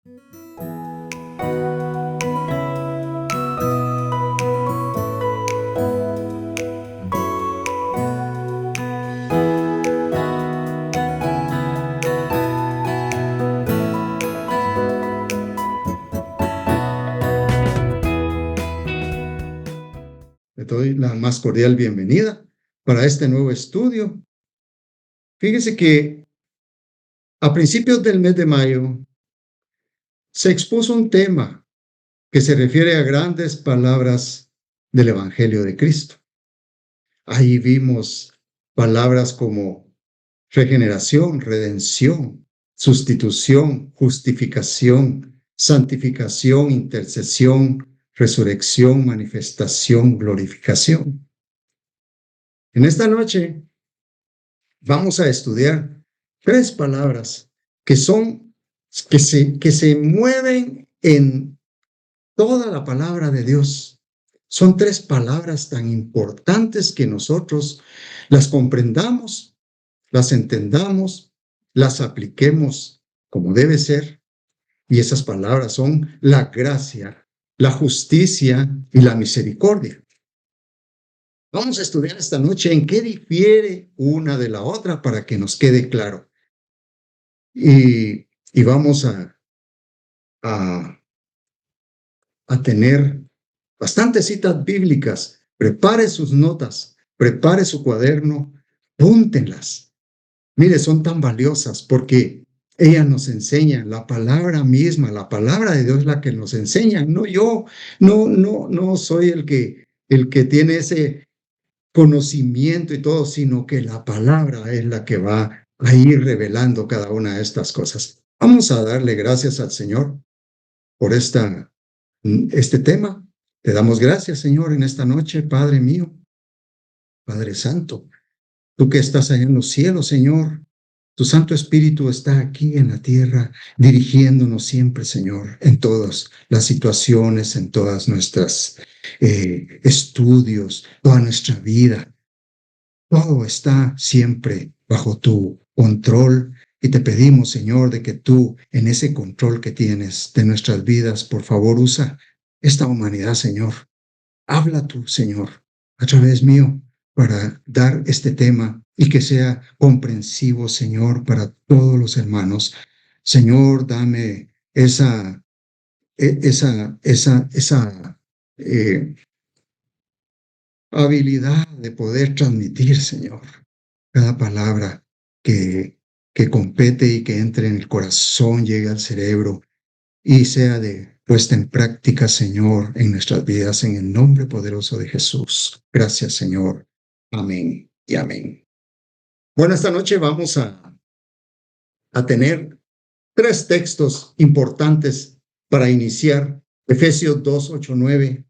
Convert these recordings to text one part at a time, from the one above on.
Le doy la más cordial bienvenida para este nuevo estudio. Fíjese que a principios del mes de mayo se expuso un tema que se refiere a grandes palabras del Evangelio de Cristo. Ahí vimos palabras como regeneración, redención, sustitución, justificación, santificación, intercesión, resurrección, manifestación, glorificación. En esta noche vamos a estudiar 3 palabras que se mueven en toda la palabra de Dios. Son 3 palabras tan importantes que nosotros las comprendamos, las entendamos, las apliquemos como debe ser. Y esas palabras son la gracia, la justicia y la misericordia. Vamos a estudiar esta noche en qué difiere una de la otra para que nos quede claro. Y vamos a tener bastantes citas bíblicas. Prepare sus notas, prepare su cuaderno, apúntenlas. Mire, son tan valiosas porque ellas nos enseñan la palabra misma, la palabra de Dios es la que nos enseña. No yo, no soy el que tiene ese conocimiento y todo, sino que la palabra es la que va a ir revelando cada una de estas cosas. Vamos a darle gracias al Señor por este tema. Te damos gracias, Señor, en esta noche, Padre mío, Padre Santo. Tú que estás allá en los cielos, Señor, tu Santo Espíritu está aquí en la tierra, dirigiéndonos siempre, Señor, en todas las situaciones, en todas nuestras estudios, toda nuestra vida. Todo está siempre bajo tu control y te pedimos, Señor, de que tú, en ese control que tienes de nuestras vidas, por favor, usa esta humanidad, Señor. Habla tú, Señor, a través mío, para dar este tema y que sea comprensivo, Señor, para todos los hermanos. Señor, dame esa habilidad de poder transmitir, Señor, cada palabra que compete y que entre en el corazón, llegue al cerebro y sea puesta en práctica, Señor, en nuestras vidas, en el nombre poderoso de Jesús. Gracias, Señor. Amén y amén. Bueno, esta noche vamos a tener 3 textos importantes para iniciar. Efesios 2, 8, 9,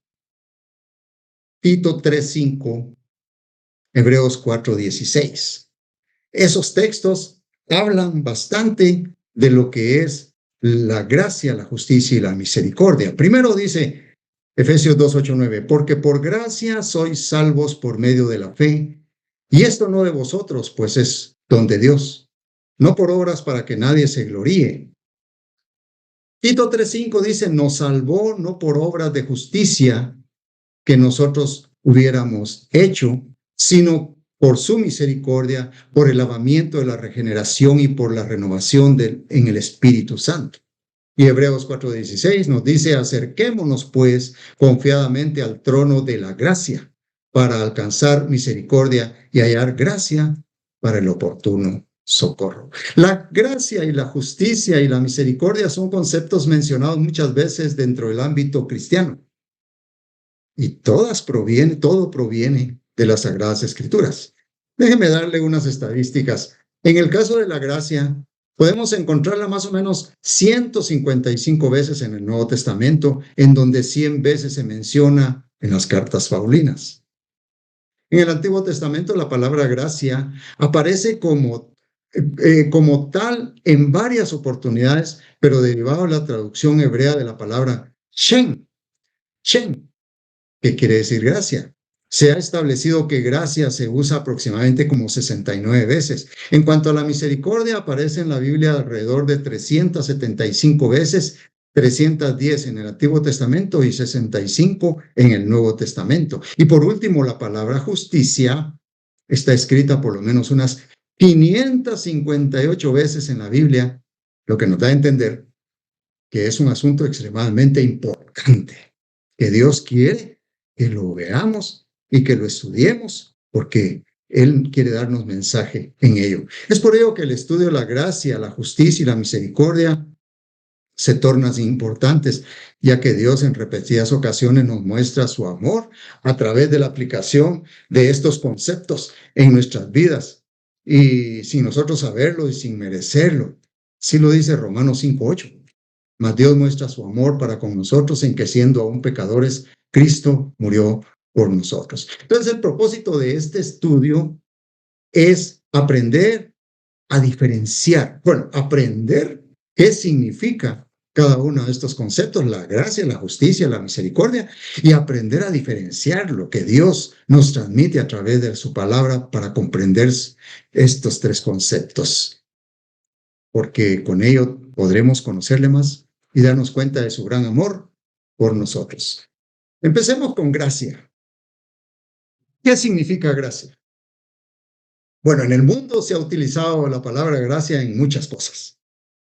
Tito 3, 5, Hebreos 4, 16. Esos textos hablan bastante de lo que es la gracia, la justicia y la misericordia. Primero dice Efesios 2, 8, 9, porque por gracia sois salvos por medio de la fe, y esto no de vosotros, pues es don de Dios, no por obras para que nadie se gloríe. Tito 3:5 dice, nos salvó no por obras de justicia que nosotros hubiéramos hecho, sino por su misericordia, por el lavamiento de la regeneración y por la renovación en el Espíritu Santo. Y Hebreos 4:16 nos dice, acerquémonos pues confiadamente al trono de la gracia para alcanzar misericordia y hallar gracia para el oportuno socorro. La gracia y la justicia y la misericordia son conceptos mencionados muchas veces dentro del ámbito cristiano. Y todo proviene de las Sagradas Escrituras. Déjeme darle unas estadísticas. En el caso de la gracia, podemos encontrarla más o menos 155 veces en el Nuevo Testamento, en donde 100 veces se menciona en las cartas paulinas. En el Antiguo Testamento, la palabra gracia aparece como tal en varias oportunidades, pero derivado de la traducción hebrea de la palabra shen, que quiere decir gracia. Se ha establecido que gracia se usa aproximadamente como 69 veces. En cuanto a la misericordia, aparece en la Biblia alrededor de 375 veces, 310 en el Antiguo Testamento y 65 en el Nuevo Testamento. Y por último, la palabra justicia está escrita por lo menos unas 558 veces en la Biblia, lo que nos da a entender que es un asunto extremadamente importante, que Dios quiere que lo veamos y que lo estudiemos, porque Él quiere darnos mensaje en ello. Es por ello que el estudio de la gracia, la justicia y la misericordia se tornan importantes, ya que Dios en repetidas ocasiones nos muestra su amor a través de la aplicación de estos conceptos en nuestras vidas, y sin nosotros saberlo y sin merecerlo. Así lo dice Romanos 5:8. Mas Dios muestra su amor para con nosotros en que siendo aún pecadores, Cristo murió por nosotros. Entonces, el propósito de este estudio es aprender a diferenciar, aprender qué significa cada uno de estos conceptos, la gracia, la justicia, la misericordia, y aprender a diferenciar lo que Dios nos transmite a través de su palabra para comprender estos tres conceptos, porque con ello podremos conocerle más y darnos cuenta de su gran amor por nosotros. Empecemos con gracia. ¿Qué significa gracia? Bueno, en el mundo se ha utilizado la palabra gracia en muchas cosas.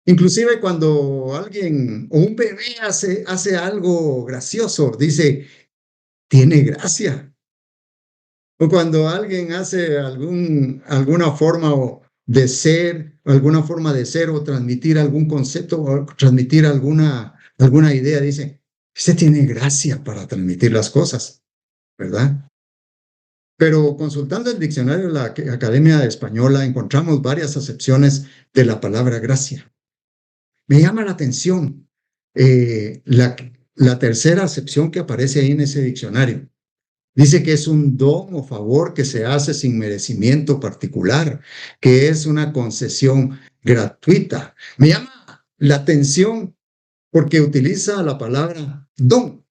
Inclusive cuando alguien o un bebé hace algo gracioso, dice, tiene gracia. O cuando alguien hace alguna forma de ser, alguna forma de ser o transmitir algún concepto o transmitir alguna idea, dice, usted tiene gracia para transmitir las cosas, ¿verdad? Pero consultando el diccionario de la Academia Española encontramos varias acepciones de la palabra gracia. Me llama la atención la tercera acepción que aparece ahí en ese diccionario. Dice que es un don o favor que se hace sin merecimiento particular, que es una concesión gratuita. Me llama la atención porque utiliza la palabra don,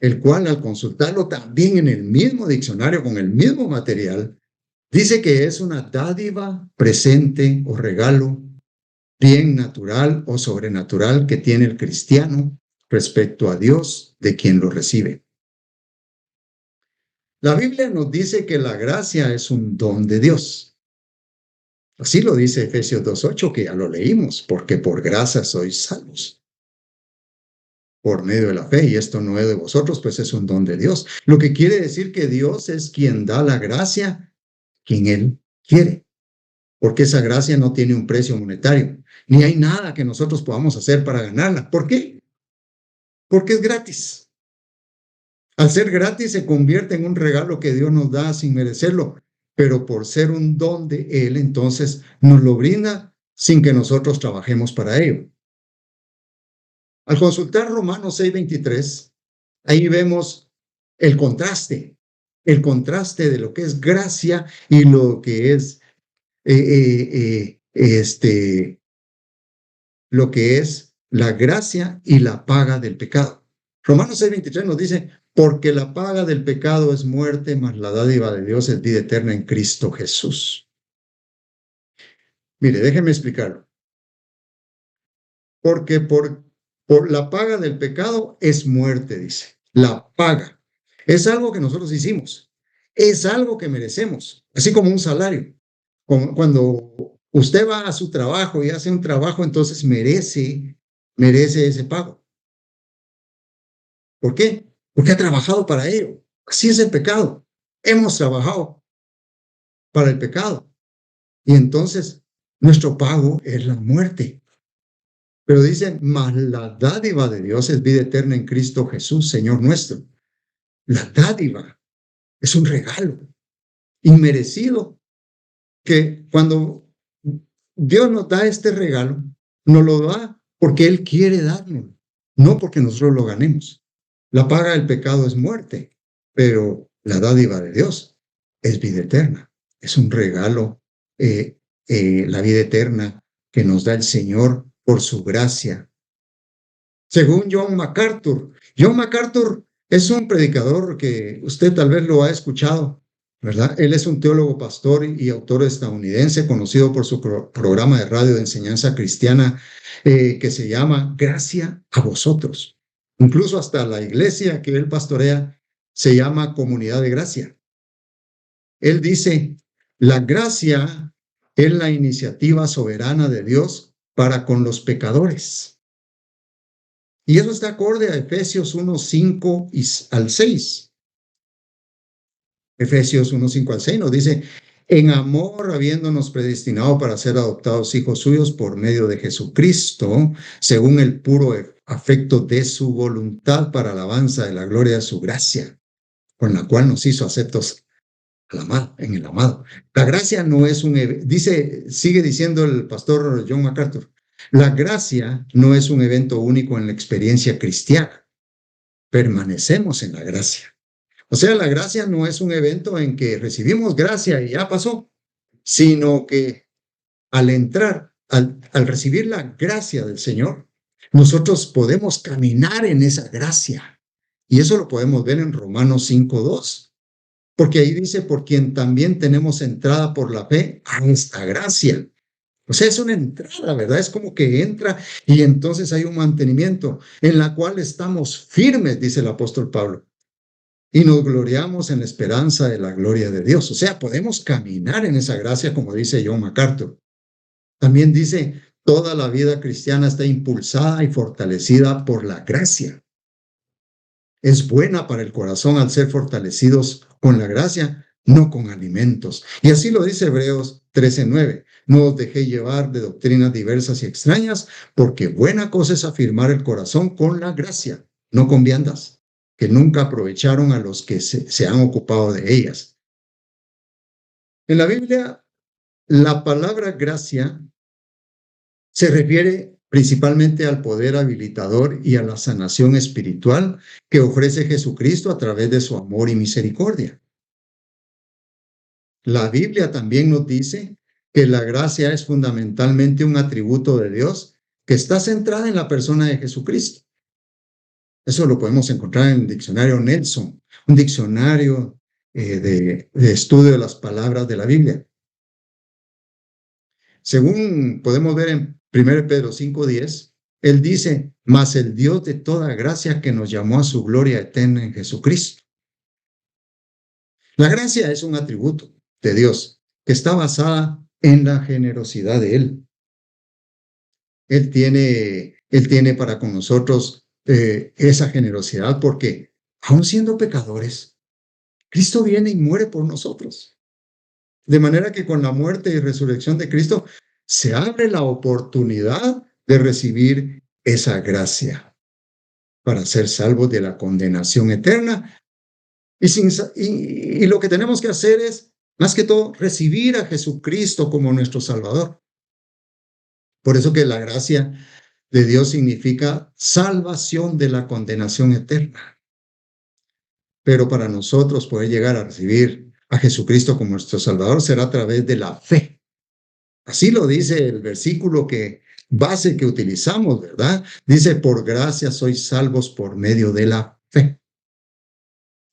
el cual al consultarlo también en el mismo diccionario, con el mismo material, dice que es una dádiva, presente o regalo, bien natural o sobrenatural que tiene el cristiano respecto a Dios de quien lo recibe. La Biblia nos dice que la gracia es un don de Dios. Así lo dice Efesios 2:8, que ya lo leímos, porque por gracia sois salvos, por medio de la fe, y esto no es de vosotros, pues es un don de Dios. Lo que quiere decir que Dios es quien da la gracia, quien Él quiere, porque esa gracia no tiene un precio monetario, ni hay nada que nosotros podamos hacer para ganarla. ¿Por qué? Porque es gratis. Al ser gratis se convierte en un regalo que Dios nos da sin merecerlo, pero por ser un don de Él, entonces nos lo brinda sin que nosotros trabajemos para ello. Al consultar Romanos 6:23, ahí vemos el contraste de lo que es gracia y lo que es lo que es la gracia y la paga del pecado. Romanos 6:23 nos dice, porque la paga del pecado es muerte, mas la dádiva de Dios es vida eterna en Cristo Jesús. Mire, déjenme explicarlo. Porque por la paga del pecado es muerte, dice. La paga. Es algo que nosotros hicimos. Es algo que merecemos, así como un salario. Cuando usted va a su trabajo y hace un trabajo, entonces merece ese pago. ¿Por qué? Porque ha trabajado para ello. Así es el pecado. Hemos trabajado para el pecado. Y entonces nuestro pago es la muerte. Pero dice, mas la dádiva de Dios es vida eterna en Cristo Jesús, Señor nuestro. La dádiva es un regalo inmerecido que cuando Dios nos da este regalo, nos lo da porque Él quiere darnos, no porque nosotros lo ganemos. La paga del pecado es muerte, pero la dádiva de Dios es vida eterna. Es un regalo, la vida eterna que nos da el Señor por su gracia. Según John MacArthur Es un predicador que usted tal vez lo ha escuchado, ¿verdad? Él es un teólogo, pastor y autor estadounidense, conocido por su programa de radio de enseñanza cristiana que se llama Gracia a Vosotros. Incluso hasta la iglesia que él pastorea se llama Comunidad de Gracia. Él dice, la gracia es la iniciativa soberana de Dios para con los pecadores. Y eso está acorde a Efesios 1:5 al 6. Efesios 1:5 al 6 nos dice, en amor habiéndonos predestinado para ser adoptados hijos suyos por medio de Jesucristo, según el puro afecto de su voluntad para alabanza de la gloria de su gracia, con la cual nos hizo aceptos al amado, en el amado. La gracia no es sigue diciendo el pastor John MacArthur, la gracia no es un evento único en la experiencia cristiana. Permanecemos en la gracia. O sea, la gracia no es un evento en que recibimos gracia y ya pasó, sino que al entrar, al recibir la gracia del Señor, nosotros podemos caminar en esa gracia. Y eso lo podemos ver en Romanos 5:2, porque ahí dice, por quien también tenemos entrada por la fe a esta gracia. O sea, es una entrada, ¿verdad? Es como que entra y entonces hay un mantenimiento en la cual estamos firmes, dice el apóstol Pablo, y nos gloriamos en la esperanza de la gloria de Dios. O sea, podemos caminar en esa gracia, como dice John MacArthur. También dice, toda la vida cristiana está impulsada y fortalecida por la gracia. Es buena para el corazón al ser fortalecidos con la gracia, no con alimentos. Y así lo dice Hebreos 13:9. No os dejéis llevar de doctrinas diversas y extrañas, porque buena cosa es afirmar el corazón con la gracia, no con viandas, que nunca aprovecharon a los que se han ocupado de ellas. En la Biblia, la palabra gracia se refiere principalmente al poder habilitador y a la sanación espiritual que ofrece Jesucristo a través de su amor y misericordia. La Biblia también nos dice que la gracia es fundamentalmente un atributo de Dios que está centrada en la persona de Jesucristo. Eso lo podemos encontrar en el diccionario Nelson, un diccionario de estudio de las palabras de la Biblia. Según podemos ver en 1 Pedro 5:10, él dice, mas el Dios de toda gracia que nos llamó a su gloria eterna en Jesucristo. La gracia es un atributo de Dios que está basada en la generosidad de Él. Él tiene para con nosotros esa generosidad porque, aun siendo pecadores, Cristo viene y muere por nosotros. De manera que con la muerte y resurrección de Cristo se abre la oportunidad de recibir esa gracia para ser salvos de la condenación eterna. Y lo que tenemos que hacer es, más que todo, recibir a Jesucristo como nuestro Salvador. Por eso que la gracia de Dios significa salvación de la condenación eterna. Pero para nosotros poder llegar a recibir a Jesucristo como nuestro Salvador será a través de la fe. Así lo dice el versículo base que utilizamos, ¿verdad? Dice, por gracia sois salvos por medio de la fe.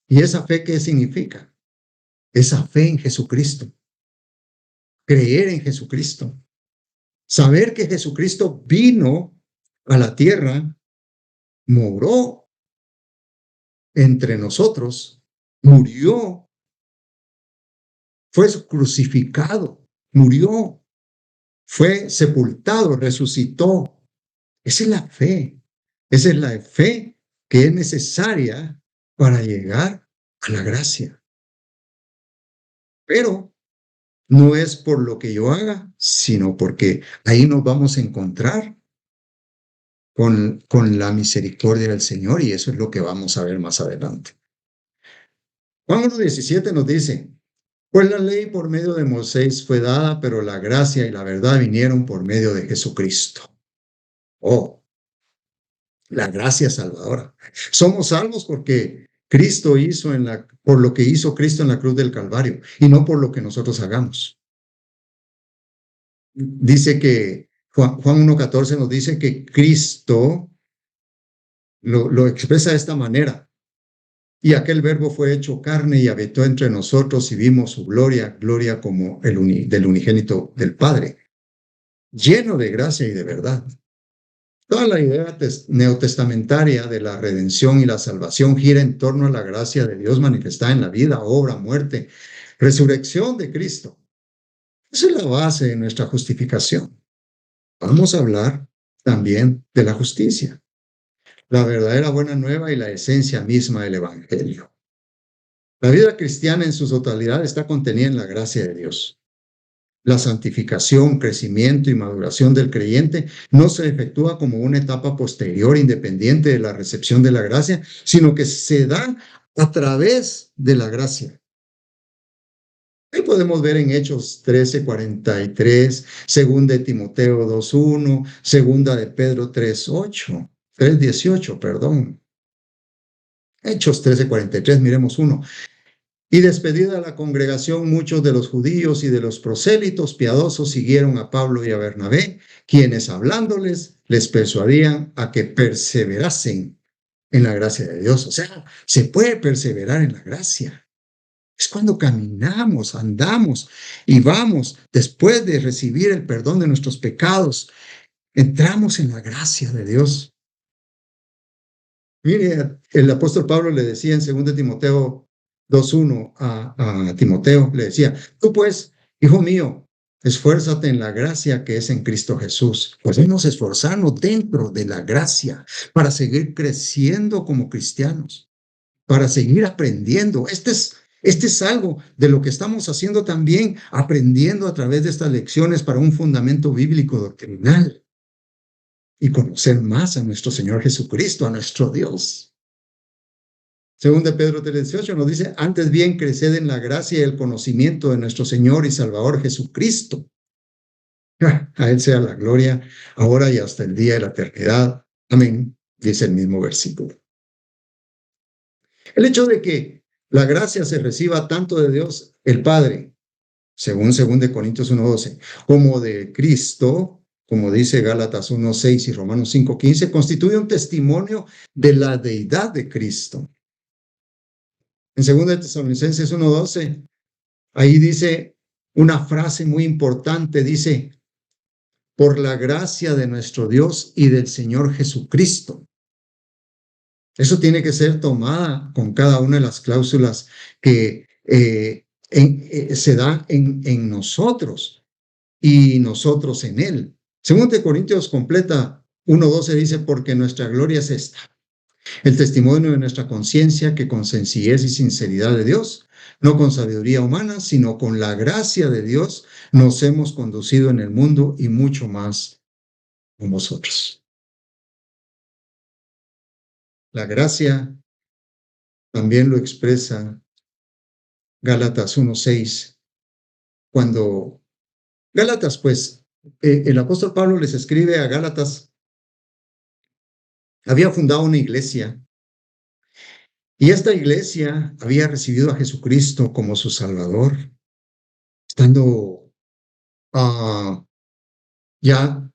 ¿Y esa fe qué significa? Esa fe en Jesucristo. Creer en Jesucristo. Saber que Jesucristo vino a la tierra, moró entre nosotros, murió, fue crucificado, murió, fue sepultado, resucitó. Esa es la fe. Esa es la fe que es necesaria para llegar a la gracia. Pero no es por lo que yo haga, sino porque ahí nos vamos a encontrar con la misericordia del Señor, y eso es lo que vamos a ver más adelante. Juan 1:17 nos dice, pues la ley por medio de Moisés fue dada, pero la gracia y la verdad vinieron por medio de Jesucristo. Oh, la gracia salvadora. Somos salvos porque Cristo hizo por lo que hizo Cristo en la cruz del Calvario, y no por lo que nosotros hagamos. Dice que Juan 1:14 nos dice que Cristo lo expresa de esta manera. Y aquel verbo fue hecho carne y habitó entre nosotros y vimos su gloria, gloria como del unigénito del Padre, lleno de gracia y de verdad. Toda la idea neotestamentaria de la redención y la salvación gira en torno a la gracia de Dios manifestada en la vida, obra, muerte, resurrección de Cristo. Esa es la base de nuestra justificación. Vamos a hablar también de la justicia, la verdadera buena nueva y la esencia misma del Evangelio. La vida cristiana en su totalidad está contenida en la gracia de Dios. La santificación, crecimiento y maduración del creyente no se efectúa como una etapa posterior independiente de la recepción de la gracia, sino que se da a través de la gracia. Ahí podemos ver en Hechos 13:43, segunda de Timoteo 2:1, segunda de Pedro 3:18, perdón. Hechos 13:43, miremos uno. Y despedida la congregación, muchos de los judíos y de los prosélitos piadosos siguieron a Pablo y a Bernabé, quienes hablándoles les persuadían a que perseverasen en la gracia de Dios. O sea, se puede perseverar en la gracia. Es cuando caminamos, andamos y vamos, después de recibir el perdón de nuestros pecados, entramos en la gracia de Dios. Mire, el apóstol Pablo le decía en 2 Timoteo 2:1 a Timoteo, le decía, tú pues, hijo mío, esfuérzate en la gracia que es en Cristo Jesús. Pues debemos esforzarnos dentro de la gracia para seguir creciendo como cristianos, para seguir aprendiendo. Este es algo de lo que estamos haciendo también, aprendiendo a través de estas lecciones para un fundamento bíblico doctrinal y conocer más a nuestro Señor Jesucristo, a nuestro Dios. Según de Pedro 3:18 nos dice, antes bien creced en la gracia y el conocimiento de nuestro Señor y Salvador Jesucristo. A Él sea la gloria, ahora y hasta el día de la eternidad. Amén, dice el mismo versículo. El hecho de que la gracia se reciba tanto de Dios el Padre, según 2 Corintios 1:12, como de Cristo, como dice Gálatas 1:6 y Romanos 5:15, constituye un testimonio de la deidad de Cristo. En 2 Tesalonicenses 1:12, ahí dice una frase muy importante, dice, por la gracia de nuestro Dios y del Señor Jesucristo. Eso tiene que ser tomada con cada una de las cláusulas que se da en nosotros y nosotros en Él. Según de Corintios completa 1:12 dice, porque nuestra gloria es esta, el testimonio de nuestra conciencia que con sencillez y sinceridad de Dios, no con sabiduría humana, sino con la gracia de Dios, nos hemos conducido en el mundo y mucho más con vosotros. La gracia también lo expresa Gálatas 1:6, cuando Gálatas, pues, el apóstol Pablo les escribe a Gálatas, había fundado una iglesia y esta iglesia había recibido a Jesucristo como su Salvador, estando ya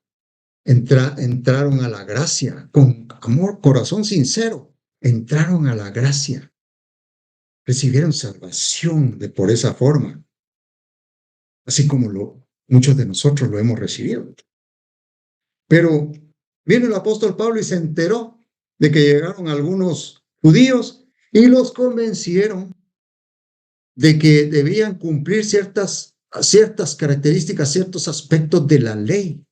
entraron a la gracia, con amor, corazón sincero, entraron a la gracia, recibieron salvación por esa forma, así como muchos de nosotros lo hemos recibido. Pero vino el apóstol Pablo y se enteró de que llegaron algunos judíos y los convencieron de que debían cumplir ciertas características, ciertos aspectos de la ley.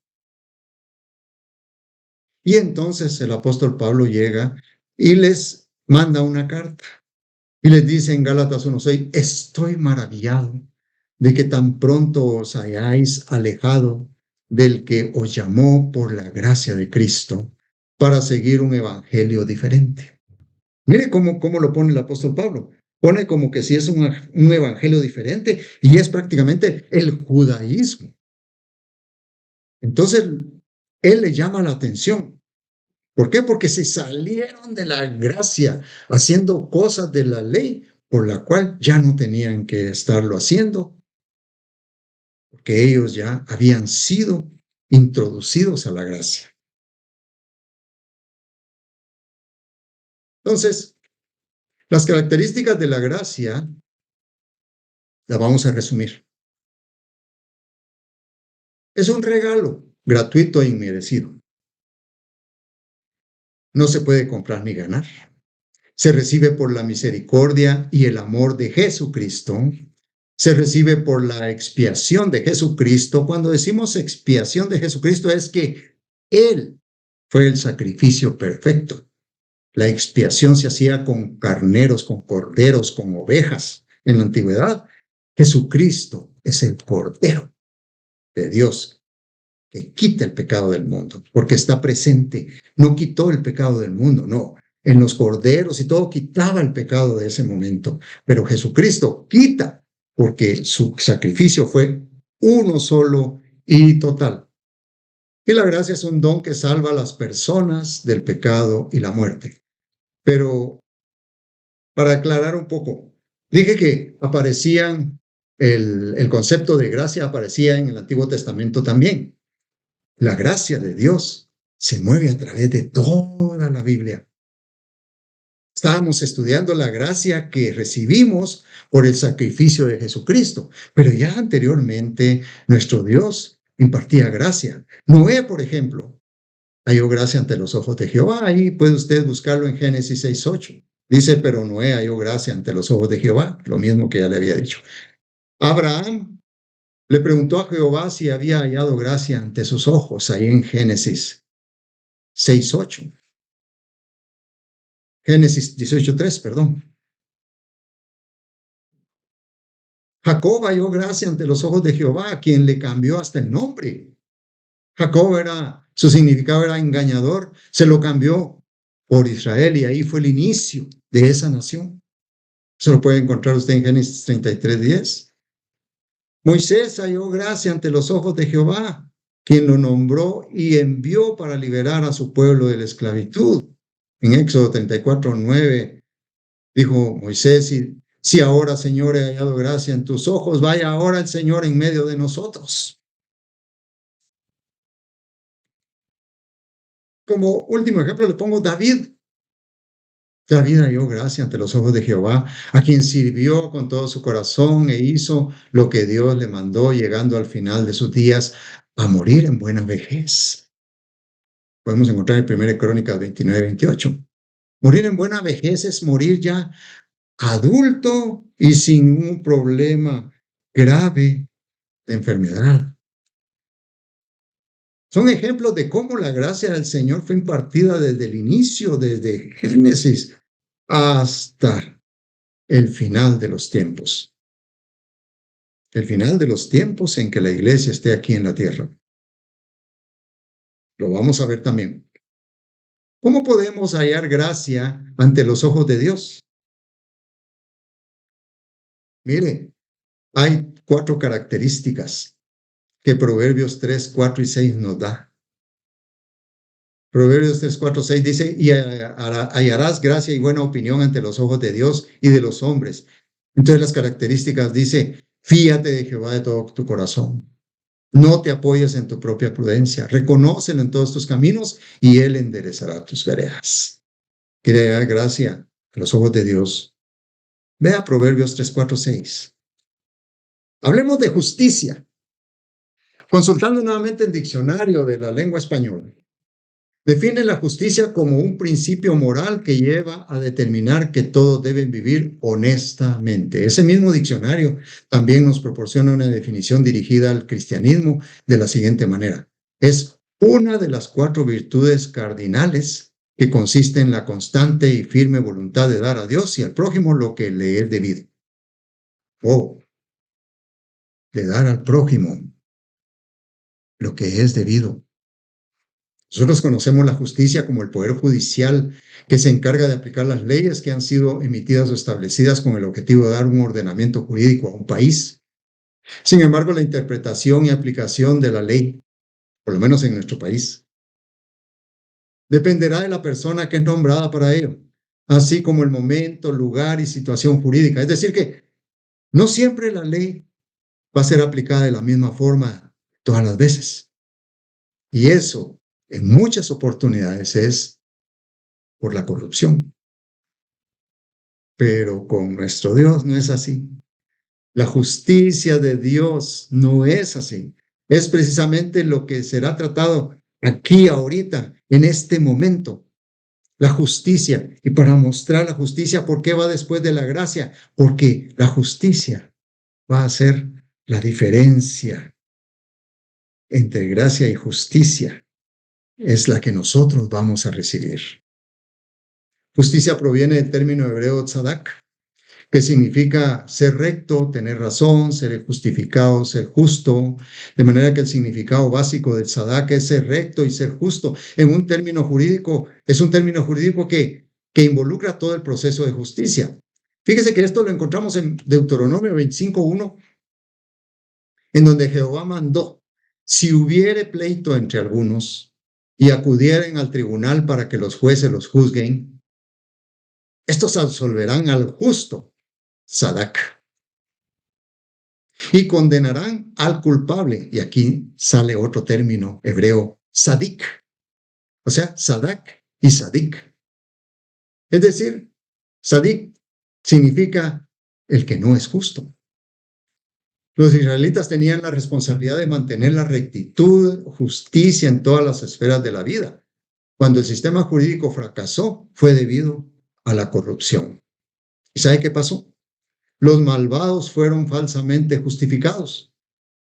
Y entonces el apóstol Pablo llega y les manda una carta y les dice en Gálatas 1:6, estoy maravillado de que tan pronto os hayáis alejado del que os llamó por la gracia de Cristo para seguir un evangelio diferente. Mire cómo lo pone el apóstol Pablo. Pone como que si es un evangelio diferente y es prácticamente el judaísmo. Entonces, él le llama la atención. ¿Por qué? Porque se salieron de la gracia haciendo cosas de la ley por la cual ya no tenían que estarlo haciendo, porque ellos ya habían sido introducidos a la gracia. Entonces, Las características de la gracia las vamos a resumir. Es un regalo gratuito e inmerecido. No se puede comprar ni ganar. Se recibe por la misericordia y el amor de Jesucristo. Se recibe por la expiación de Jesucristo. Cuando decimos expiación de Jesucristo es que Él fue el sacrificio perfecto. La expiación se hacía con carneros, con corderos, con ovejas. En la antigüedad, Jesucristo es el Cordero de Dios que quita el pecado del mundo, porque está presente. No quitó el pecado del mundo, no. En los corderos y todo quitaba el pecado de ese momento, pero Jesucristo quita, porque su sacrificio fue uno solo y total. Y la gracia es un don que salva a las personas del pecado y la muerte. Pero para aclarar un poco, dije que aparecían, el concepto de gracia aparecía en el Antiguo Testamento también. La gracia de Dios se mueve a través de toda la Biblia. Estábamos estudiando la gracia que recibimos por el sacrificio de Jesucristo, pero ya anteriormente nuestro Dios impartía gracia. Noé, por ejemplo, halló gracia ante los ojos de Jehová. Ahí puede usted buscarlo en Génesis 6:8. Dice, pero Noé halló gracia ante los ojos de Jehová, lo mismo que ya le había dicho. Abraham le preguntó a Jehová si había hallado gracia ante sus ojos, ahí en Génesis 6:8. Génesis 18:3, perdón. Jacob halló gracia ante los ojos de Jehová, a quien le cambió hasta el nombre. Jacob su significado era engañador, se lo cambió por Israel y ahí fue el inicio de esa nación. Se lo puede encontrar usted en Génesis 33:10. Moisés halló gracia ante los ojos de Jehová, quien lo nombró y envió para liberar a su pueblo de la esclavitud. En Éxodo 34:9 dijo Moisés, si ahora, Señor, he hallado gracia en tus ojos, vaya ahora el Señor en medio de nosotros. Como último ejemplo le pongo David. David halló gracia ante los ojos de Jehová, a quien sirvió con todo su corazón e hizo lo que Dios le mandó, llegando al final de sus días a morir en buena vejez. Podemos encontrar en 1 Crónicas 29:28. Morir en buena vejez es morir ya adulto y sin un problema grave de enfermedad. Son ejemplos de cómo la gracia del Señor fue impartida desde el inicio, desde Génesis hasta el final de los tiempos. El final de los tiempos en que la iglesia esté aquí en la tierra. Lo vamos a ver también. ¿Cómo podemos hallar gracia ante los ojos de Dios? Mire, hay 4 características que Proverbios 3, 4 y 6 nos da. Proverbios 3, 4, 6 dice, y hallarás gracia y buena opinión ante los ojos de Dios y de los hombres. Entonces las características dice, fíate de Jehová de todo tu corazón. No te apoyes en tu propia prudencia. Reconócelo en todos tus caminos y Él enderezará tus veredas. Quiere hallar gracia a los ojos de Dios. Vea Proverbios 3, 4, 6. Hablemos de justicia. Consultando nuevamente el diccionario de la lengua española, define la justicia como un principio moral que lleva a determinar que todos deben vivir honestamente. Ese mismo diccionario también nos proporciona una definición dirigida al cristianismo de la siguiente manera. Es una de las 4 virtudes cardinales que consiste en la constante y firme voluntad de dar a Dios y al prójimo lo que le es debido. De dar al prójimo lo que es debido. Nosotros conocemos la justicia como el poder judicial que se encarga de aplicar las leyes que han sido emitidas o establecidas con el objetivo de dar un ordenamiento jurídico a un país. Sin embargo, la interpretación y aplicación de la ley, por lo menos en nuestro país, dependerá de la persona que es nombrada para ello, así como el momento, lugar y situación jurídica. Es decir, que no siempre la ley va a ser aplicada de la misma forma todas las veces. Y eso, en muchas oportunidades, es por la corrupción. Pero con nuestro Dios no es así. La justicia de Dios no es así. Es precisamente lo que será tratado aquí, ahorita, en este momento. La justicia. Y para mostrar la justicia, ¿por qué va después de la gracia? Porque la justicia va a hacer la diferencia entre gracia y justicia. Es la que nosotros vamos a recibir. Justicia proviene del término hebreo tzadak, que significa ser recto, tener razón, ser justificado, ser justo, de manera que el significado básico del tzadak es ser recto y ser justo. En un término jurídico, es un término jurídico que involucra todo el proceso de justicia. Fíjese que esto lo encontramos en Deuteronomio 25:1, en donde Jehová mandó: si hubiere pleito entre algunos y acudieren al tribunal para que los jueces los juzguen, estos absolverán al justo, Sadak, y condenarán al culpable. Y aquí sale otro término hebreo, Sadik. O sea, Sadak y Sadik. Es decir, Sadik significa el que no es justo. Los israelitas tenían la responsabilidad de mantener la rectitud, justicia en todas las esferas de la vida. Cuando el sistema jurídico fracasó, fue debido a la corrupción. ¿Y sabe qué pasó? Los malvados fueron falsamente justificados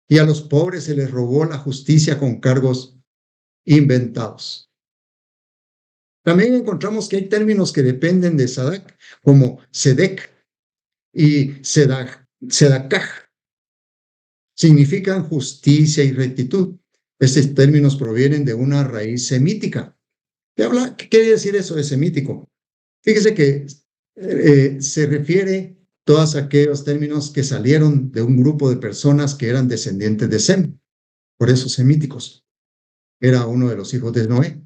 y a los pobres se les robó la justicia con cargos inventados. También encontramos que hay términos que dependen de Sadak, como Sedek y Sedakaj. Significan justicia y rectitud. Estos términos provienen de una raíz semítica. ¿Qué quiere decir eso de semítico? Fíjese que se refiere a todos aquellos términos que salieron de un grupo de personas que eran descendientes de Sem, por eso semíticos. Era uno de los hijos de Noé.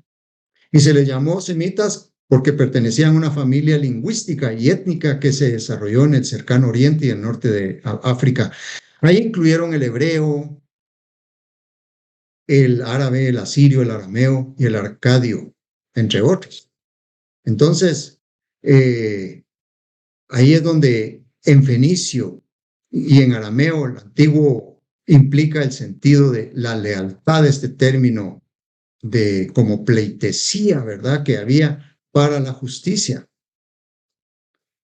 Y se les llamó semitas porque pertenecían a una familia lingüística y étnica que se desarrolló en el cercano oriente y el norte de África. Ahí incluyeron el hebreo, el árabe, el asirio, el arameo y el arcadio, entre otros. Entonces, ahí es donde en fenicio y en arameo, el antiguo, implica el sentido de la lealtad, este término de como pleitesía, ¿verdad?, que había para la justicia.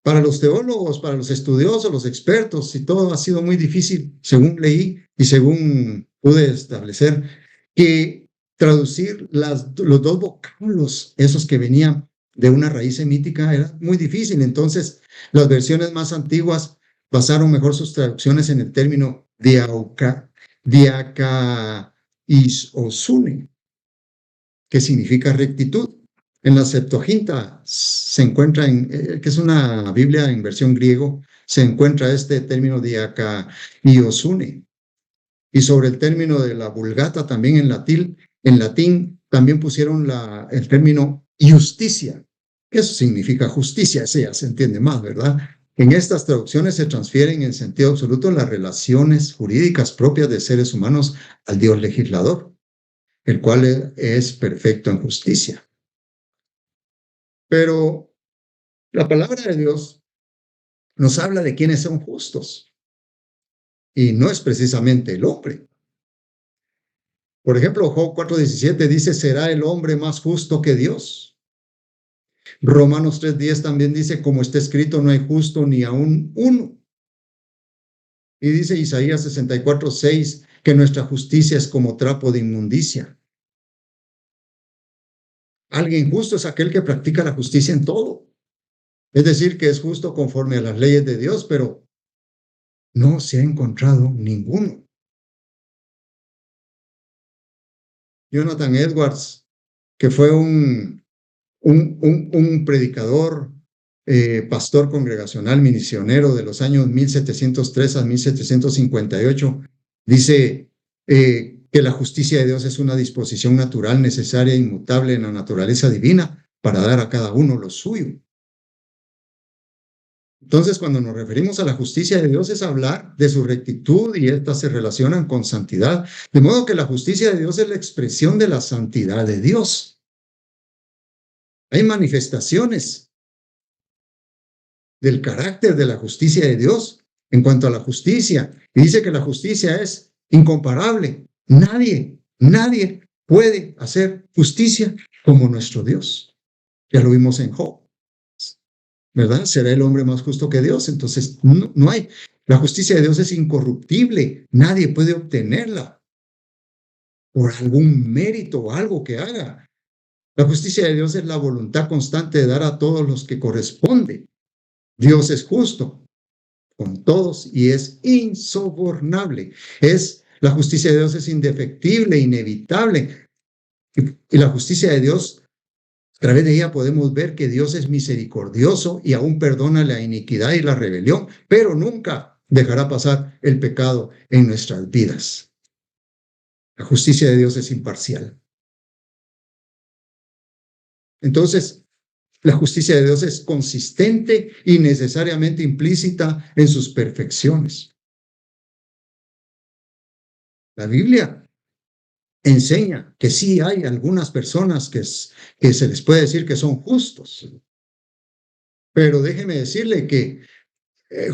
Para los teólogos, para los estudiosos, los expertos, y todo ha sido muy difícil, según leí y según pude establecer, que traducir los dos vocablos, esos que venían de una raíz semítica, era muy difícil. Entonces, las versiones más antiguas basaron mejor sus traducciones en el término diakaisosune, que significa rectitud. En la Septuaginta se encuentra, que es una Biblia en versión griego, se encuentra este término diakaiosune. Y sobre el término de la Vulgata, también en latín también pusieron el término justicia, que eso significa justicia, ese ya se entiende más, ¿verdad? En estas traducciones se transfieren en sentido absoluto las relaciones jurídicas propias de seres humanos al Dios legislador, el cual es perfecto en justicia. Pero la palabra de Dios nos habla de quienes son justos, y no es precisamente el hombre. Por ejemplo, Job 4:17 dice: ¿será el hombre más justo que Dios? Romanos 3:10 también dice: como está escrito, no hay justo ni aún uno. Y dice Isaías 64:6 que nuestra justicia es como trapo de inmundicia. Alguien justo es aquel que practica la justicia en todo. Es decir, que es justo conforme a las leyes de Dios, pero no se ha encontrado ninguno. Jonathan Edwards, que fue un predicador, pastor congregacional misionero de los años 1703 a 1758, dice que la justicia de Dios es una disposición natural, necesaria e inmutable en la naturaleza divina para dar a cada uno lo suyo. Entonces, cuando nos referimos a la justicia de Dios, es hablar de su rectitud, y estas se relacionan con santidad. De modo que la justicia de Dios es la expresión de la santidad de Dios. Hay manifestaciones del carácter de la justicia de Dios en cuanto a la justicia. Y dice que la justicia es incomparable. Nadie puede hacer justicia como nuestro Dios. Ya lo vimos en Job, ¿verdad? Será el hombre más justo que Dios. Entonces, no hay. La justicia de Dios es incorruptible. Nadie puede obtenerla por algún mérito o algo que haga. La justicia de Dios es la voluntad constante de dar a todos los que corresponde. Dios es justo con todos y es insobornable. La justicia de Dios es indefectible, inevitable. Y la justicia de Dios, a través de ella podemos ver que Dios es misericordioso y aún perdona la iniquidad y la rebelión, pero nunca dejará pasar el pecado en nuestras vidas. La justicia de Dios es imparcial. Entonces, la justicia de Dios es consistente y necesariamente implícita en sus perfecciones. La Biblia enseña que sí hay algunas personas que se les puede decir que son justos, pero déjeme decirle que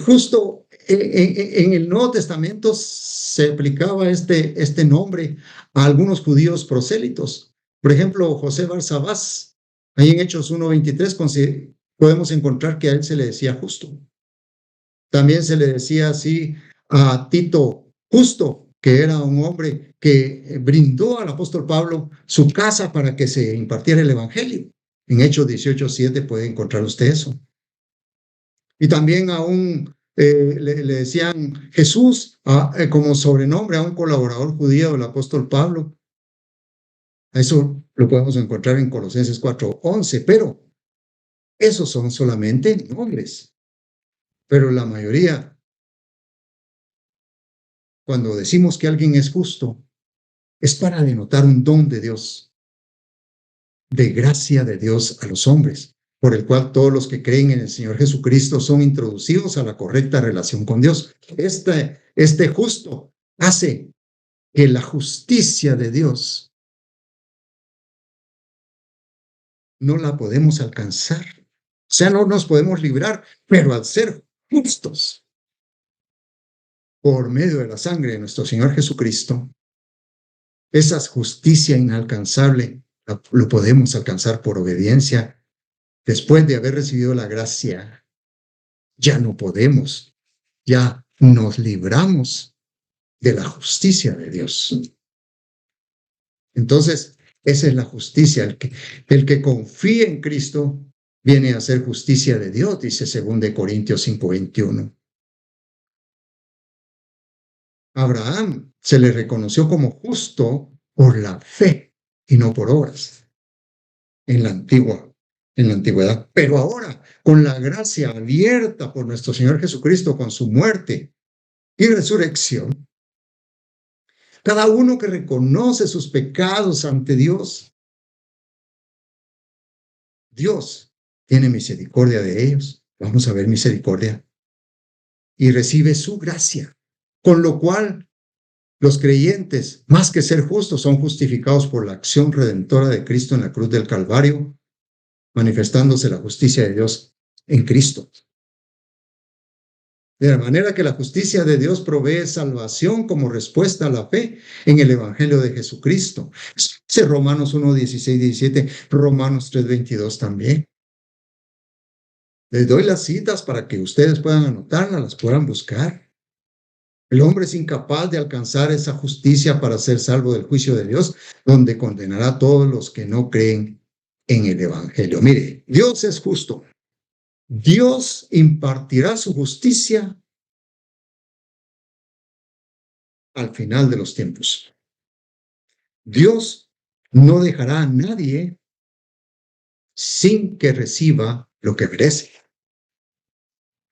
justo en el Nuevo Testamento se aplicaba este nombre a algunos judíos prosélitos. Por ejemplo, José Barsabás, ahí en Hechos 1:23 podemos encontrar que a él se le decía justo. También se le decía así a Tito Justo, que era un hombre que brindó al apóstol Pablo su casa para que se impartiera el evangelio. En Hechos 18:7 puede encontrar usted eso. Y también aún le decían Jesús como sobrenombre a un colaborador judío del apóstol Pablo. Eso lo podemos encontrar en Colosenses 4:11, pero esos son solamente nombres. Pero la mayoría, cuando decimos que alguien es justo, es para denotar un don de Dios, de gracia de Dios a los hombres, por el cual todos los que creen en el Señor Jesucristo son introducidos a la correcta relación con Dios. Este justo hace que la justicia de Dios no la podemos alcanzar. O sea, no nos podemos librar, pero al ser justos por medio de la sangre de nuestro Señor Jesucristo, esa justicia inalcanzable lo podemos alcanzar por obediencia. Después de haber recibido la gracia, ya no podemos, ya nos libramos de la justicia de Dios. Entonces, esa es la justicia. El que confía en Cristo viene a ser justicia de Dios, dice 2 Corintios 5:21. Abraham se le reconoció como justo por la fe y no por obras en la antigüedad. Pero ahora, con la gracia abierta por nuestro Señor Jesucristo, con su muerte y resurrección, cada uno que reconoce sus pecados ante Dios, Dios tiene misericordia de ellos. Vamos a ver misericordia. Y recibe su gracia, con lo cual los creyentes, más que ser justos, son justificados por la acción redentora de Cristo en la cruz del Calvario, manifestándose la justicia de Dios en Cristo. De la manera que la justicia de Dios provee salvación como respuesta a la fe en el Evangelio de Jesucristo. Dice Romanos 1:16-17, Romanos 3:22 también. Les doy las citas para que ustedes puedan anotarlas, las puedan buscar. El hombre es incapaz de alcanzar esa justicia para ser salvo del juicio de Dios, donde condenará a todos los que no creen en el Evangelio. Mire, Dios es justo. Dios impartirá su justicia al final de los tiempos. Dios no dejará a nadie sin que reciba lo que merece.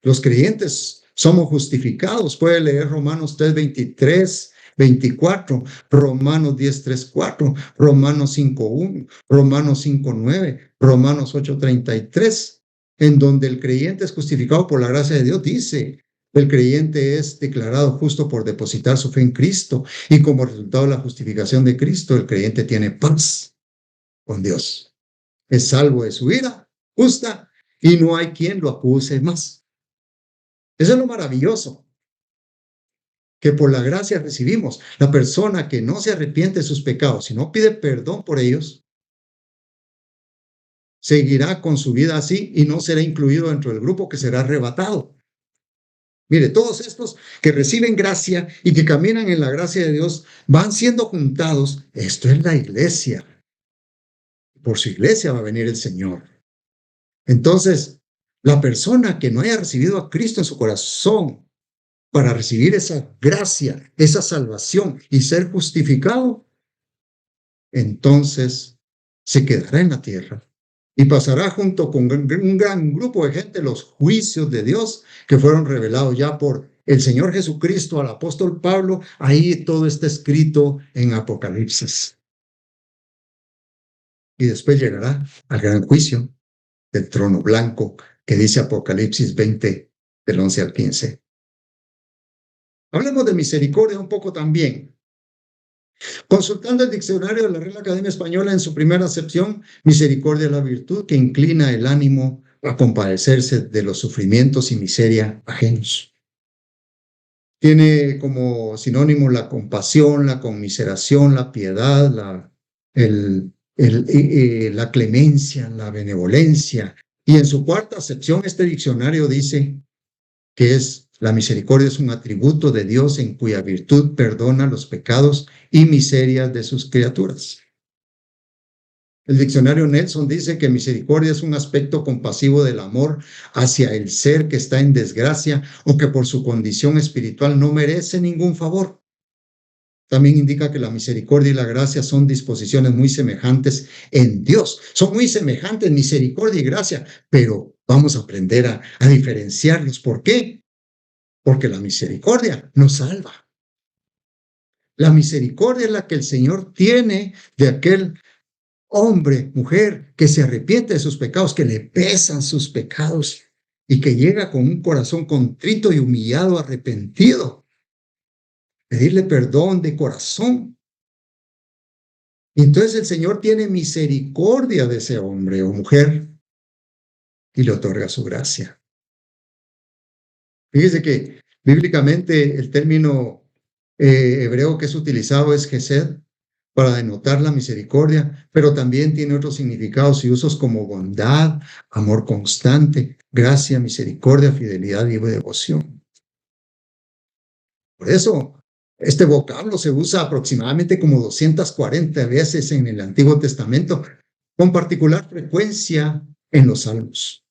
Los creyentes somos justificados. Puede leer Romanos 3:23-24, Romanos 10:3-4, Romanos 5:1, Romanos 5:9, Romanos 8:33. En donde el creyente es justificado por la gracia de Dios, dice, el creyente es declarado justo por depositar su fe en Cristo y como resultado de la justificación de Cristo, el creyente tiene paz con Dios. Es salvo de su ira justa y no hay quien lo acuse más. Eso es lo maravilloso, que por la gracia recibimos. La persona que no se arrepiente de sus pecados y no pide perdón por ellos, seguirá con su vida así y no será incluido dentro del grupo que será arrebatado. Mire, todos estos que reciben gracia y que caminan en la gracia de Dios van siendo juntados. Esto es la iglesia. Por su iglesia va a venir el Señor. Entonces, la persona que no haya recibido a Cristo en su corazón para recibir esa gracia, esa salvación y ser justificado, entonces se quedará en la tierra y pasará junto con un gran grupo de gente los juicios de Dios que fueron revelados ya por el Señor Jesucristo al apóstol Pablo. Ahí todo está escrito en Apocalipsis. Y después llegará al gran juicio del trono blanco que dice Apocalipsis 20, del 11 al 15. Hablemos de misericordia un poco también. Consultando el diccionario de la Real Academia Española en su primera acepción, misericordia es la virtud que inclina el ánimo a compadecerse de los sufrimientos y miseria ajenos. Tiene como sinónimo la compasión, la conmiseración, la piedad, la clemencia, la benevolencia. Y en su cuarta acepción, este diccionario dice que la misericordia es un atributo de Dios en cuya virtud perdona los pecados y miserias de sus criaturas. El diccionario Nelson dice que misericordia es un aspecto compasivo del amor hacia el ser que está en desgracia o que por su condición espiritual no merece ningún favor. También indica que la misericordia y la gracia son disposiciones muy semejantes en Dios. Son muy semejantes, misericordia y gracia, pero vamos a aprender a diferenciarlos. ¿Por qué? Porque la misericordia nos salva. La misericordia es la que el Señor tiene de aquel hombre, mujer, que se arrepiente de sus pecados, que le pesan sus pecados y que llega con un corazón contrito y humillado, arrepentido. Pedirle perdón de corazón. Y entonces el Señor tiene misericordia de ese hombre o mujer y le otorga su gracia. Fíjese que bíblicamente el término hebreo que es utilizado es gesed para denotar la misericordia, pero también tiene otros significados y usos como bondad, amor constante, gracia, misericordia, fidelidad y devoción. Por eso, este vocablo se usa aproximadamente como 240 veces en el Antiguo Testamento, con particular frecuencia en los Salmos.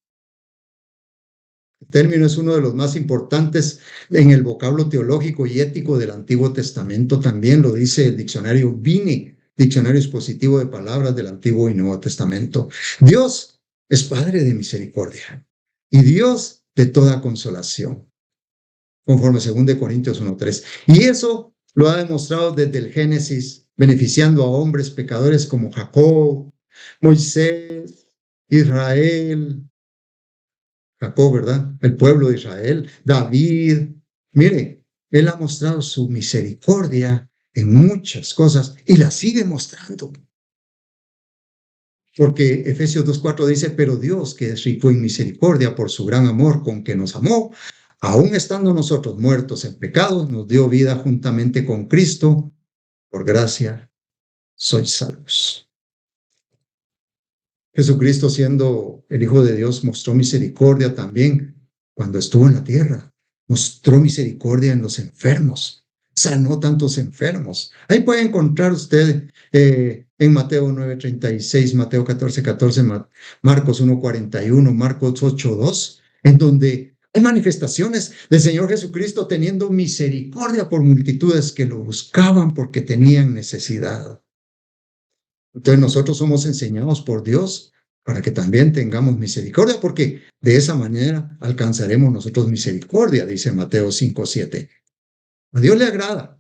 El término es uno de los más importantes en el vocablo teológico y ético del Antiguo Testamento. También lo dice el diccionario Vini, diccionario expositivo de palabras del Antiguo y Nuevo Testamento. Dios es Padre de misericordia y Dios de toda consolación, conforme 2 Corintios 1:3. Y eso lo ha demostrado desde el Génesis, beneficiando a hombres pecadores como Jacob, Moisés, Israel, Jacob, ¿verdad? El pueblo de Israel, David. Mire, él ha mostrado su misericordia en muchas cosas y la sigue mostrando. Porque Efesios 2:4 dice, pero Dios, que es rico en misericordia por su gran amor con que nos amó, aun estando nosotros muertos en pecados, nos dio vida juntamente con Cristo. Por gracia sois salvos. Jesucristo, siendo el Hijo de Dios, mostró misericordia también cuando estuvo en la tierra. Mostró misericordia en los enfermos. Sanó tantos enfermos. Ahí puede encontrar usted en Mateo 9:36, Mateo 14:14, Marcos 1:41, Marcos 8:2, en donde hay manifestaciones del Señor Jesucristo teniendo misericordia por multitudes que lo buscaban porque tenían necesidad. Entonces nosotros somos enseñados por Dios para que también tengamos misericordia, porque de esa manera alcanzaremos nosotros misericordia, dice Mateo 5:7. A Dios le agrada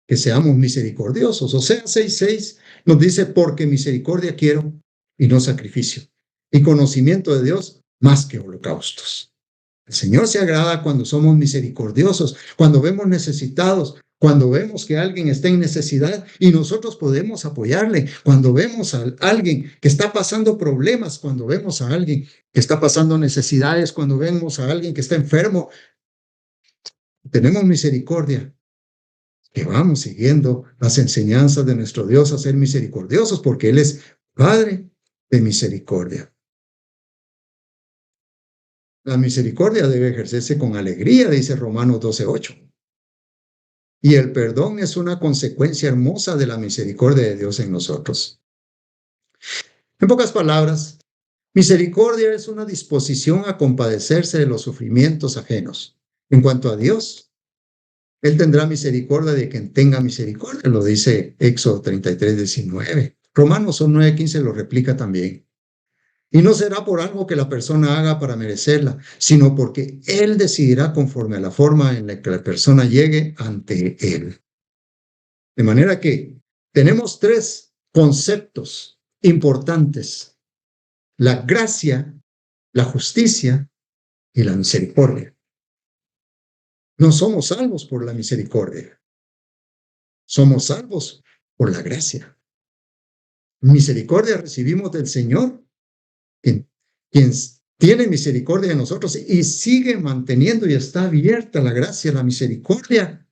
que seamos misericordiosos. Oseas 6:6 nos dice, porque misericordia quiero y no sacrificio, y conocimiento de Dios más que holocaustos. El Señor se agrada cuando somos misericordiosos, cuando vemos necesitados, cuando vemos que alguien está en necesidad y nosotros podemos apoyarle, cuando vemos a alguien que está pasando problemas, cuando vemos a alguien que está pasando necesidades, cuando vemos a alguien que está enfermo, tenemos misericordia, que vamos siguiendo las enseñanzas de nuestro Dios a ser misericordiosos, porque Él es Padre de misericordia. La misericordia debe ejercerse con alegría, dice Romanos 12:8. Y el perdón es una consecuencia hermosa de la misericordia de Dios en nosotros. En pocas palabras, misericordia es una disposición a compadecerse de los sufrimientos ajenos. En cuanto a Dios, Él tendrá misericordia de quien tenga misericordia, lo dice Éxodo 33:19. Romanos 9:15 lo replica también. Y no será por algo que la persona haga para merecerla, sino porque Él decidirá conforme a la forma en la que la persona llegue ante Él. De manera que tenemos tres conceptos importantes: la gracia, la justicia y la misericordia. No somos salvos por la misericordia, somos salvos por la gracia. Misericordia recibimos del Señor, quien tiene misericordia de nosotros y sigue manteniendo y está abierta la gracia, la misericordia.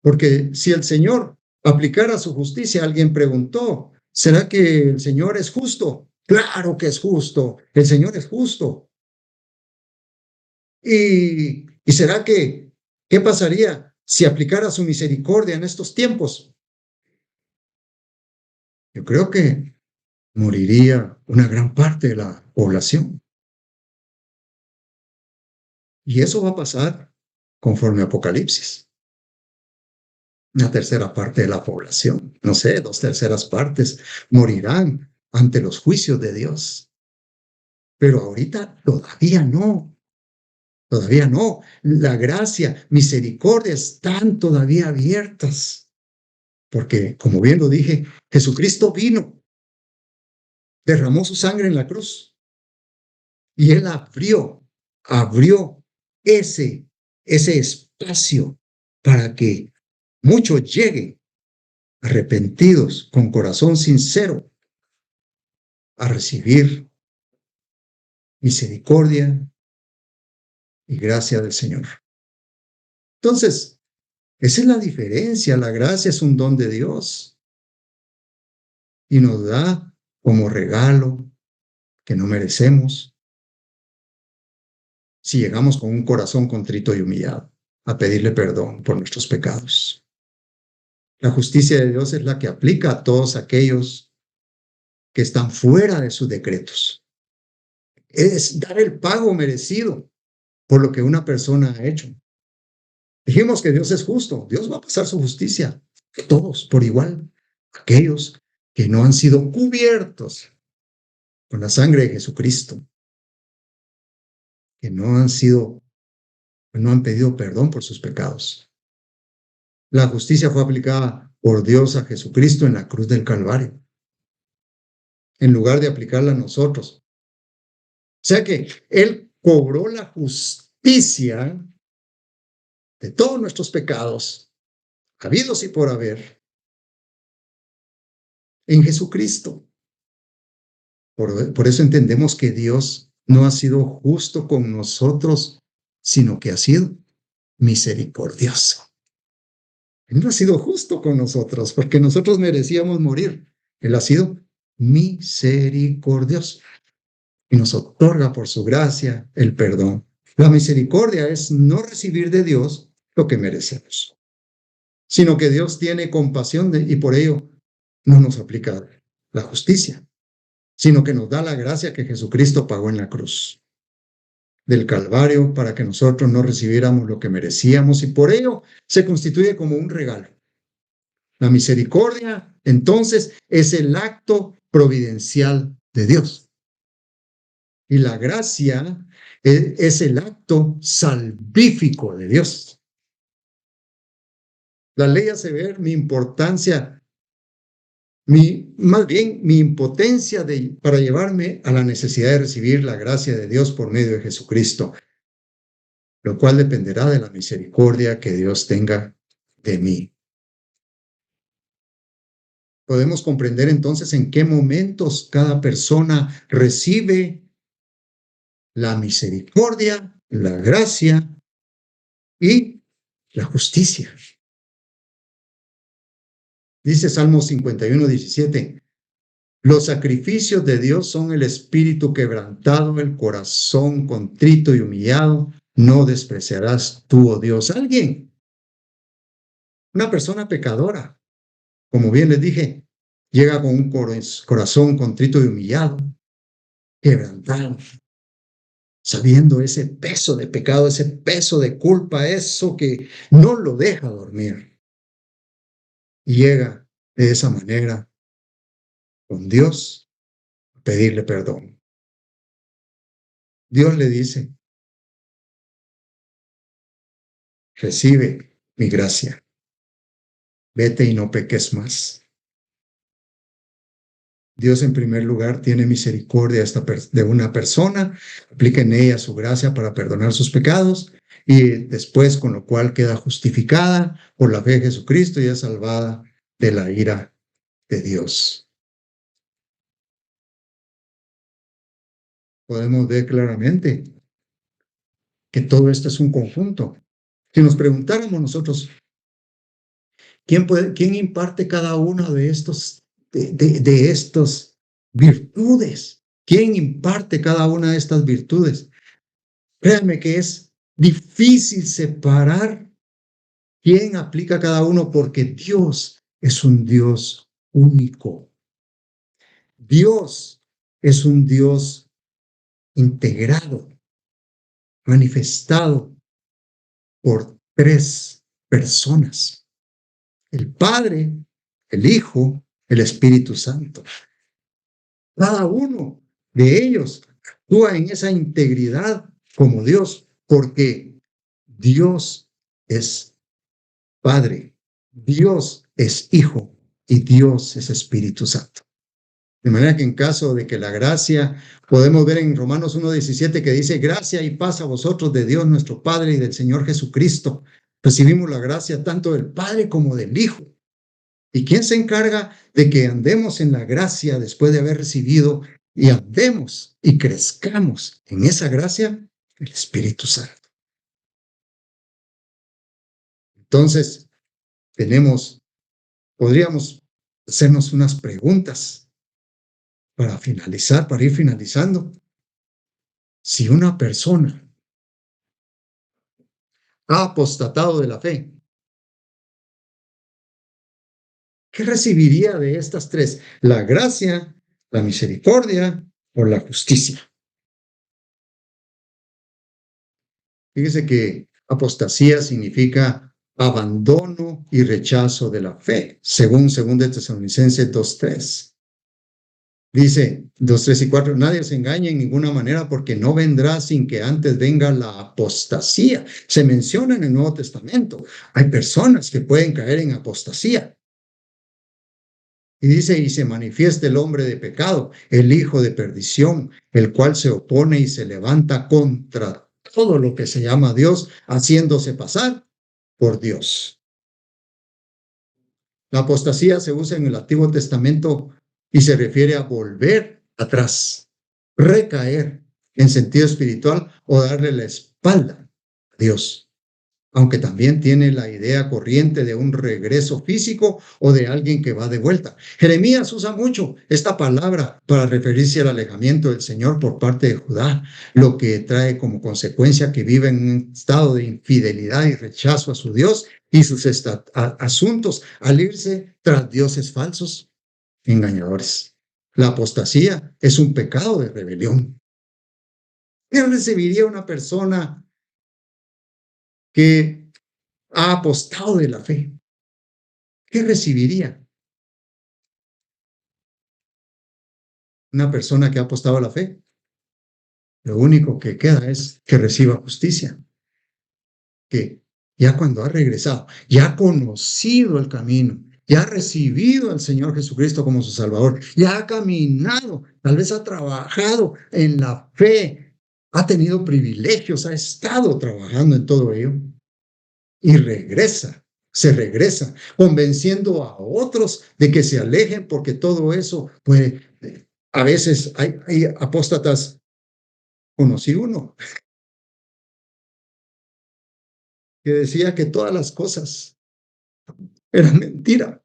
Porque si el Señor aplicara su justicia, alguien preguntó, ¿será que el Señor es justo? Claro que es justo, el Señor es justo. ¿Y será que qué pasaría si aplicara su misericordia en estos tiempos? Yo creo que moriría una gran parte de la población. Y eso va a pasar conforme a Apocalipsis. Una tercera parte de la población, no sé, 2/3 partes, morirán ante los juicios de Dios. Pero ahorita todavía no. Todavía no. La gracia, misericordia están todavía abiertas. Porque, como bien lo dije, Jesucristo vino, derramó su sangre en la cruz y Él abrió ese espacio para que muchos lleguen arrepentidos, con corazón sincero, a recibir misericordia y gracia del Señor. Entonces, esa es la diferencia. La gracia es un don de Dios y nos da como regalo que no merecemos si llegamos con un corazón contrito y humillado a pedirle perdón por nuestros pecados. La justicia de Dios es la que aplica a todos aquellos que están fuera de sus decretos. Es dar el pago merecido por lo que una persona ha hecho. Dijimos que Dios es justo. Dios va a pasar su justicia a todos por igual. Aquellos que no han sido cubiertos con la sangre de Jesucristo, que no han pedido perdón por sus pecados. La justicia fue aplicada por Dios a Jesucristo en la cruz del Calvario, en lugar de aplicarla a nosotros. O sea que Él cobró la justicia de todos nuestros pecados, habidos y por haber, en Jesucristo. Por eso entendemos que Dios no ha sido justo con nosotros, sino que ha sido misericordioso. Él no ha sido justo con nosotros, porque nosotros merecíamos morir. Él ha sido misericordioso y nos otorga por su gracia el perdón. La misericordia es no recibir de Dios lo que merecemos, sino que Dios tiene compasión y por ello no nos aplica la justicia, sino que nos da la gracia que Jesucristo pagó en la cruz del Calvario para que nosotros no recibiéramos lo que merecíamos, y por ello se constituye como un regalo. La misericordia, entonces, es el acto providencial de Dios. Y la gracia es el acto salvífico de Dios. La ley hace ver mi importancia, más bien mi impotencia para llevarme a la necesidad de recibir la gracia de Dios por medio de Jesucristo, lo cual dependerá de la misericordia que Dios tenga de mí. Podemos comprender entonces en qué momentos cada persona recibe la misericordia, la gracia y la justicia. Dice Salmo 51:17, los sacrificios de Dios son el espíritu quebrantado, el corazón contrito y humillado, no despreciarás tú, oh Dios. Alguien, una persona pecadora, como bien les dije, llega con un corazón contrito y humillado, quebrantado, sabiendo ese peso de pecado, ese peso de culpa, eso que no lo deja dormir. Y llega de esa manera con Dios a pedirle perdón. Dios le dice, recibe mi gracia, vete y no peques más. Dios en primer lugar tiene misericordia de una persona, aplica en ella su gracia para perdonar sus pecados y después con lo cual queda justificada por la fe de Jesucristo y es salvada de la ira de Dios. Podemos ver claramente que todo esto es un conjunto. Si nos preguntáramos nosotros, ¿quién imparte cada una de estos virtudes? ¿Quién imparte cada una de estas virtudes? Créanme que es difícil separar quién aplica cada uno porque Dios es un Dios único. Dios es un Dios integrado, manifestado por tres personas: el Padre, el Hijo, el Espíritu Santo. Cada uno de ellos actúa en esa integridad como Dios, porque Dios es Padre, Dios es Hijo y Dios es Espíritu Santo. De manera que en caso de que la gracia, podemos ver en Romanos 1:17 que dice, gracia y paz a vosotros de Dios nuestro Padre y del Señor Jesucristo. Recibimos la gracia tanto del Padre como del Hijo. ¿Y quién se encarga de que andemos en la gracia después de haber recibido y andemos y crezcamos en esa gracia? El Espíritu Santo. Entonces, podríamos hacernos unas preguntas para ir finalizando. Si una persona ha apostatado de la fe, ¿qué recibiría de estas tres? ¿La gracia, la misericordia o la justicia? Fíjese que apostasía significa abandono y rechazo de la fe, según 2 Tesalonicenses 2:3. Dice 2:3 y 4, nadie se engañe en ninguna manera porque no vendrá sin que antes venga la apostasía. Se menciona en el Nuevo Testamento. Hay personas que pueden caer en apostasía. Y dice, y se manifiesta el hombre de pecado, el hijo de perdición, el cual se opone y se levanta contra todo lo que se llama Dios, haciéndose pasar por Dios. La apostasía se usa en el Antiguo Testamento y se refiere a volver atrás, recaer en sentido espiritual o darle la espalda a Dios, aunque también tiene la idea corriente de un regreso físico o de alguien que va de vuelta. Jeremías usa mucho esta palabra para referirse al alejamiento del Señor por parte de Judá, lo que trae como consecuencia que vive en un estado de infidelidad y rechazo a su Dios y sus asuntos al irse tras dioses falsos, engañadores. La apostasía es un pecado de rebelión. ¿Qué recibiría una persona que ha apostado de la fe? ¿Qué recibiría una persona que ha apostado a la fe? Lo único que queda es que reciba justicia, que ya cuando ha regresado, ya ha conocido el camino, ya ha recibido al Señor Jesucristo como su Salvador, ya ha caminado, tal vez ha trabajado en la fe, ha tenido privilegios, ha estado trabajando en todo ello y se regresa, convenciendo a otros de que se alejen porque todo eso puede, a veces hay apóstatas, conocí uno que decía que todas las cosas eran mentira,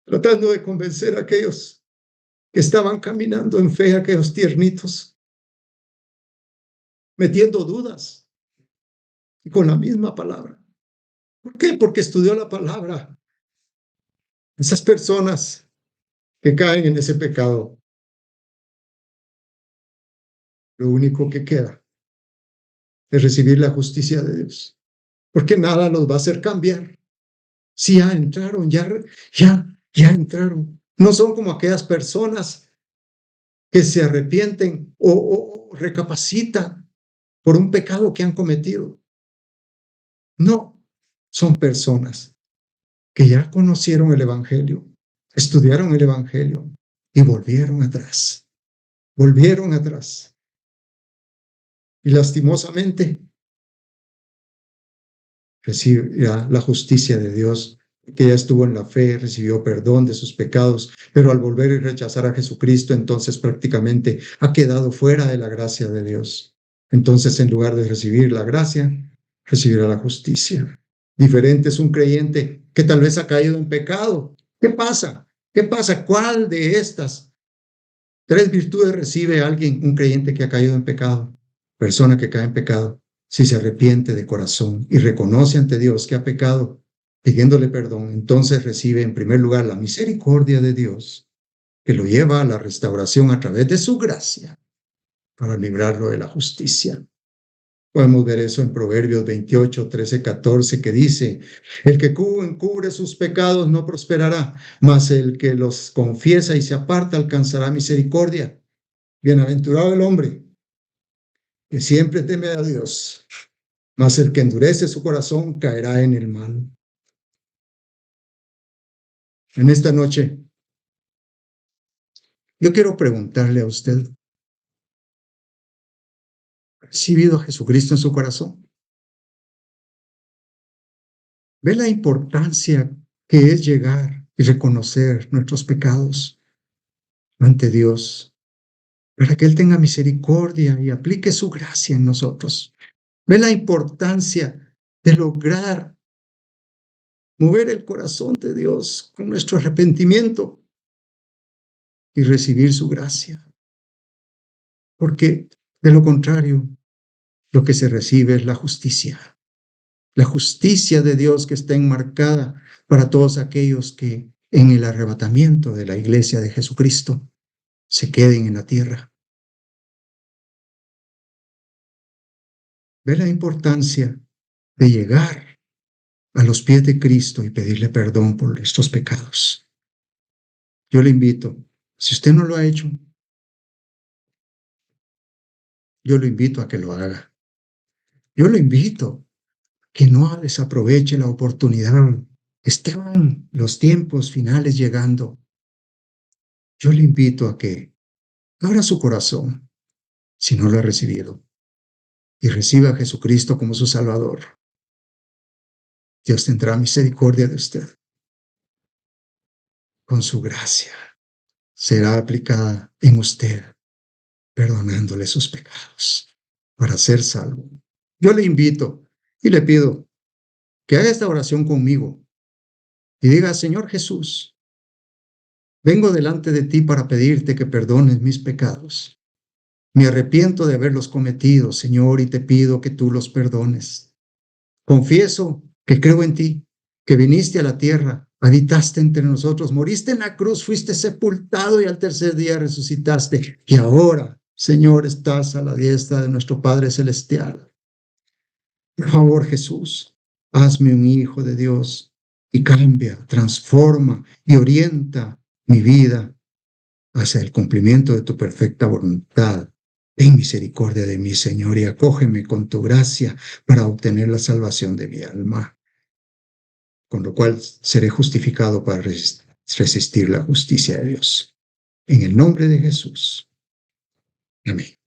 tratando de convencer a aquellos que estaban caminando en fe, aquellos tiernitos, metiendo dudas y con la misma palabra. ¿Por qué? Porque estudió la palabra. Esas personas que caen en ese pecado, lo único que queda es recibir la justicia de Dios, porque nada los va a hacer cambiar. Si ya entraron, ya entraron. No son como aquellas personas que se arrepienten o recapacitan por un pecado que han cometido. No, son personas que ya conocieron el Evangelio, estudiaron el Evangelio y volvieron atrás. Volvieron atrás. Y lastimosamente recibirá la justicia de Dios, que ya estuvo en la fe, recibió perdón de sus pecados, pero al volver y rechazar a Jesucristo, entonces prácticamente ha quedado fuera de la gracia de Dios. Entonces, en lugar de recibir la gracia, recibirá la justicia. Diferente es un creyente que tal vez ha caído en pecado. ¿Qué pasa? ¿Qué pasa? ¿Cuál de estas tres virtudes recibe alguien, un creyente que ha caído en pecado? Persona que cae en pecado, si se arrepiente de corazón y reconoce ante Dios que ha pecado, pidiéndole perdón, entonces recibe en primer lugar la misericordia de Dios, que lo lleva a la restauración a través de su gracia para librarlo de la justicia. Podemos ver eso en Proverbios 28, 13, 14, que dice: el que encubre sus pecados no prosperará, mas el que los confiesa y se aparta alcanzará misericordia. Bienaventurado el hombre que siempre teme a Dios, mas el que endurece su corazón caerá en el mal. En esta noche, yo quiero preguntarle a usted: ¿ha recibido a Jesucristo en su corazón? ¿Ve la importancia que es llegar y reconocer nuestros pecados ante Dios, para que Él tenga misericordia y aplique su gracia en nosotros? ¿Ve la importancia de lograr mover el corazón de Dios con nuestro arrepentimiento y recibir su gracia? Porque de lo contrario, lo que se recibe es la justicia de Dios que está enmarcada para todos aquellos que en el arrebatamiento de la iglesia de Jesucristo se queden en la tierra. Ve la importancia de llegar a los pies de Cristo y pedirle perdón por estos pecados. Yo le invito, si usted no lo ha hecho, yo lo invito a que lo haga. Yo lo invito a que no desaproveche la oportunidad. Están los tiempos finales llegando. Yo le invito a que abra su corazón, si no lo ha recibido, y reciba a Jesucristo como su Salvador. Dios tendrá misericordia de usted. Con su gracia será aplicada en usted, perdonándole sus pecados para ser salvo. Yo le invito y le pido que haga esta oración conmigo y diga: Señor Jesús, vengo delante de ti para pedirte que perdones mis pecados. Me arrepiento de haberlos cometido, Señor, y te pido que tú los perdones. Confieso que creo en ti, que viniste a la tierra, habitaste entre nosotros, moriste en la cruz, fuiste sepultado y al tercer día resucitaste. Y ahora, Señor, estás a la diestra de nuestro Padre Celestial. Por favor, Jesús, hazme un hijo de Dios y cambia, transforma y orienta mi vida hacia el cumplimiento de tu perfecta voluntad. Ten misericordia de mí, Señor, y acógeme con tu gracia para obtener la salvación de mi alma, con lo cual seré justificado para resistir la justicia de Dios. En el nombre de Jesús. Amén.